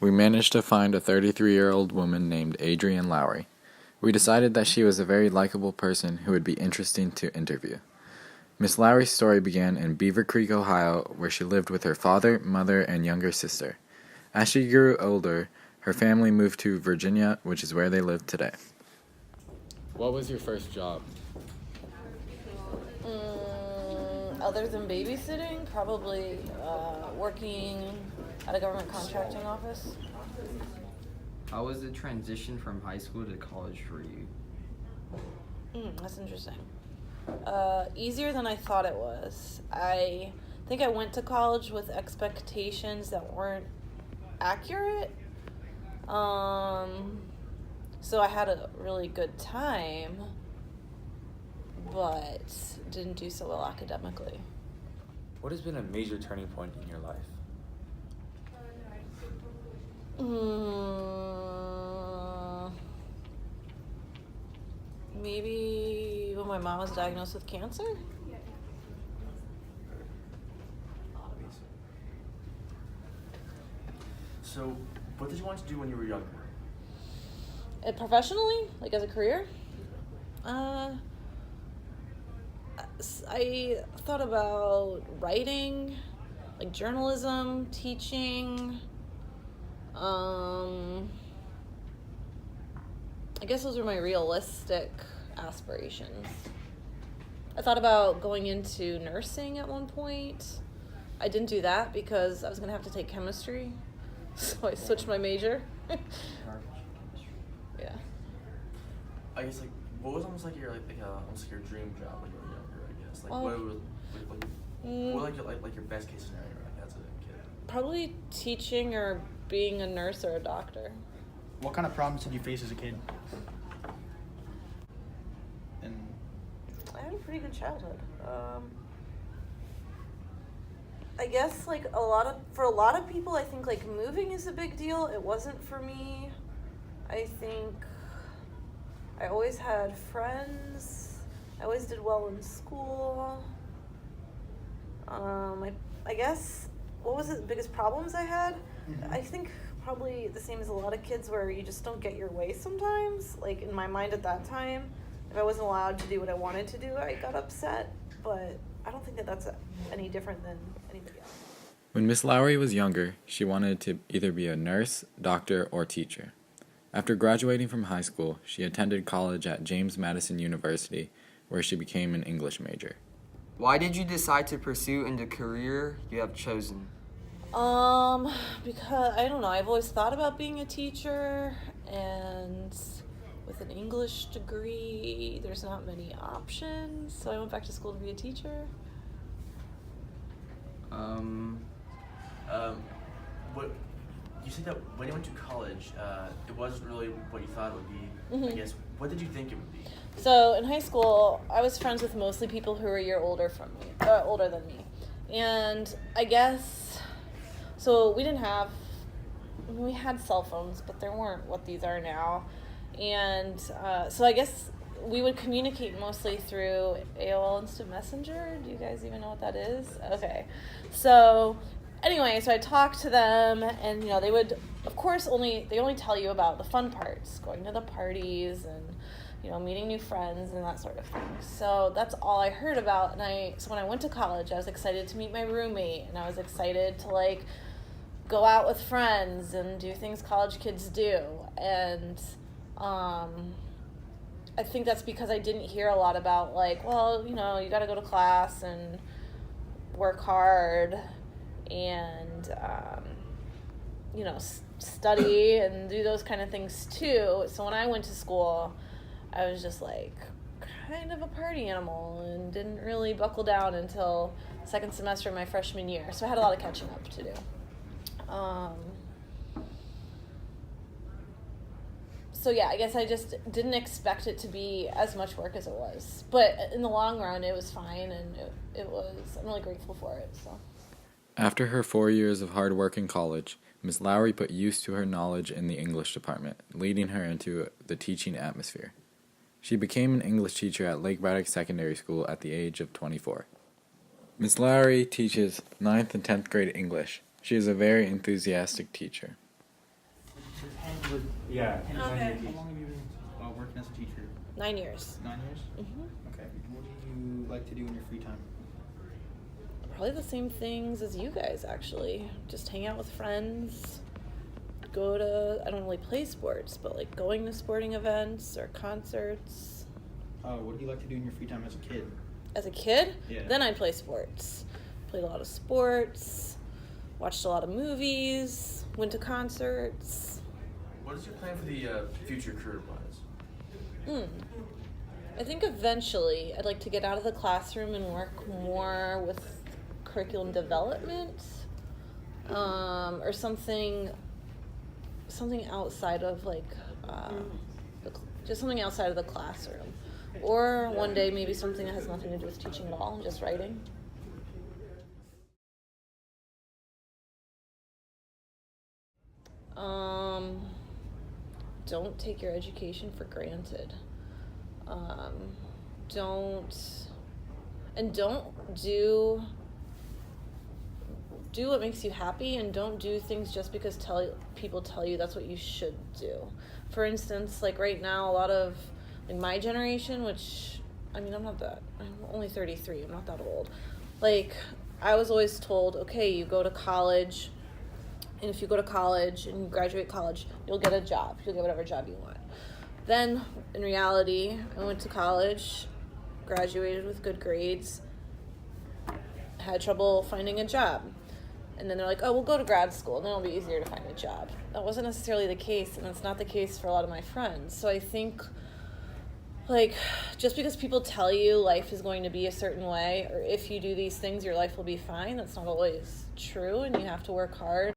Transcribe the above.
We managed to find a 33-year-old woman named Adrienne Lowry. We decided that she was a very likable person who would be interesting to interview. Miss Lowry's story began in Beaver Creek, Ohio, where she lived with her father, mother, and younger sister. As she grew older, her family moved to Virginia, which is where they live today. What was your first job? Other than babysitting, probably working at a government contracting office. How was the transition from high school to college for you? That's interesting. Easier than I thought it was. I think I went to college with expectations that weren't accurate. So I had a really good time, but didn't do so well academically. What has been a major turning point in your life? Maybe when my mom was diagnosed with cancer? So, what did you want to do when you were younger? Professionally, like as a career? I thought about writing, like journalism, teaching. I guess those were my realistic aspirations. I thought about going into nursing at one point. I didn't do that because I was going to have to take chemistry, so I switched my major. Yeah. I guess what was almost like your almost like your dream job when you were younger? I guess what was like your best case scenario as a kid? Probably teaching or being a nurse or a doctor. What kind of problems did you face as a kid? And I had a pretty good childhood. I guess for a lot of people, I think moving is a big deal. It wasn't for me. I think I always had friends. I always did well in school. I guess what was the biggest problems I had? I think probably the same as a lot of kids where you just don't get your way sometimes. Like in my mind at that time, if I wasn't allowed to do what I wanted to do, I got upset. But I don't think that that's any different than anybody else. When Miss Lowry was younger, she wanted to either be a nurse, doctor, or teacher. After graduating from high school, she attended college at James Madison University, where she became an English major. Why did you decide to pursue the career you have chosen? Because I don't know, I've always thought about being a teacher, and with an English degree, there's not many options, so I went back to school to be a teacher. What you said that when you went to college, it wasn't really what you thought it would be. I guess what did you think it would be? So in high school, I was friends with mostly people who were a year older than me, and I guess so. We had cell phones, but they weren't what these are now, and so I guess we would communicate mostly through AOL Instant Messenger. Do you guys even know what that is? Okay, so. Anyway, so I talked to them, and they would, of course, they only tell you about the fun parts, going to the parties and meeting new friends and that sort of thing. So that's all I heard about. So when I went to college, I was excited to meet my roommate, and I was excited to go out with friends and do things college kids do. And I think that's because I didn't hear a lot about you got to go to class and work hard. And study and do those kind of things too. So when I went to school, I was just kind of a party animal and didn't really buckle down until second semester of my freshman year. So I had a lot of catching up to do. So yeah, I guess I just didn't expect it to be as much work as it was. But in the long run, it was fine, and I'm really grateful for it. So. After her 4 years of hard work in college, Miss Lowry put use to her knowledge in the English department, leading her into the teaching atmosphere. She became an English teacher at Lake Braddock Secondary School at the age of 24. Miss Lowry teaches 9th and 10th grade English. She is a very enthusiastic teacher. Yeah. And Okay. How long have you been working as a teacher? 9 years. 9 years? Mm-hmm. Okay. What do you like to do in your free time? Probably the same things as you guys, actually. Just hang out with friends. Go to, I don't really play sports, but like going to sporting events or concerts. What do you like to do in your free time as a kid? As a kid, Yeah. then I'd play sports. Played a lot of sports, watched a lot of movies, went to concerts. What is your plan for the future career-wise? I think eventually I'd like to get out of the classroom and work more with curriculum development, or something outside of like just something outside of the classroom, or one day maybe something that has nothing to do with teaching at all, just writing. Don't take your education for granted. Don't do what makes you happy, and don't do things just because people tell you that's what you should do. For instance, like right now, a lot of like my generation, which I'm only 33, I'm not that old. Like I was always told, okay, you go to college, and if you go to college and you graduate college, you'll get a job. You'll get whatever job you want. Then, in reality, I went to college, graduated with good grades, had trouble finding a job. And then they're like, oh, we'll go to grad school, and then it'll be easier to find a job. That wasn't necessarily the case, and it's not the case for a lot of my friends. So I think, like, just because people tell you life is going to be a certain way, or if you do these things, your life will be fine, that's not always true, and you have to work hard.